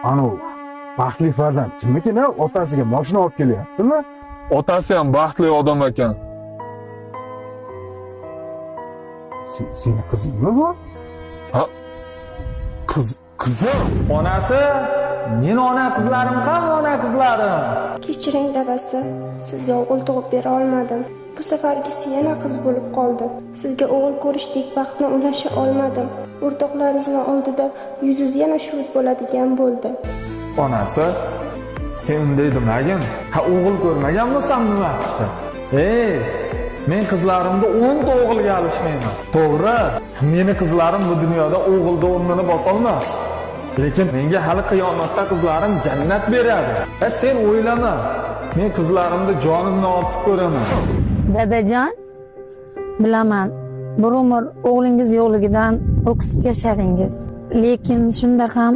Anu baxtli farzand kimniki? Otasiga mashina olib kelyaptimi? Otasi ham baxtli odam ekan. Seni qizingmi bu? Ha? Qizim? Onasi, men ona qizlarim ham ona qizlarim. Kechiring dadasi, sizga o'g'il tug'ib bera olmadim. Bu safargisi yana qiz bo'lib qoldi. Sizga o'g'il ko'rishdek baxtni ulasha olmadim. O'rtoqlaringizning oldida yuzingiz yana shuvit bo'ladigan bo'ldi. Onasi, sen unday demagin. Ha, o'g'il ko'rmagan bo'lsam nima qildi? Men qizlarimni 10 ta o'g'ilga alishmayman. To'g'ri, meni qizlarim bu dunyoda o'g'ilda o'rnini bosolmas. Lekin menga hali qiyomatda qizlarim jannat beradi. Sen o'ylama. Men qizlarimni jonimdan ortiq ko'raman. Dadajon, bilaman, bir umr o'g'lingiz yo'qligidan o'ksib yashadingiz. Lekin shunda ham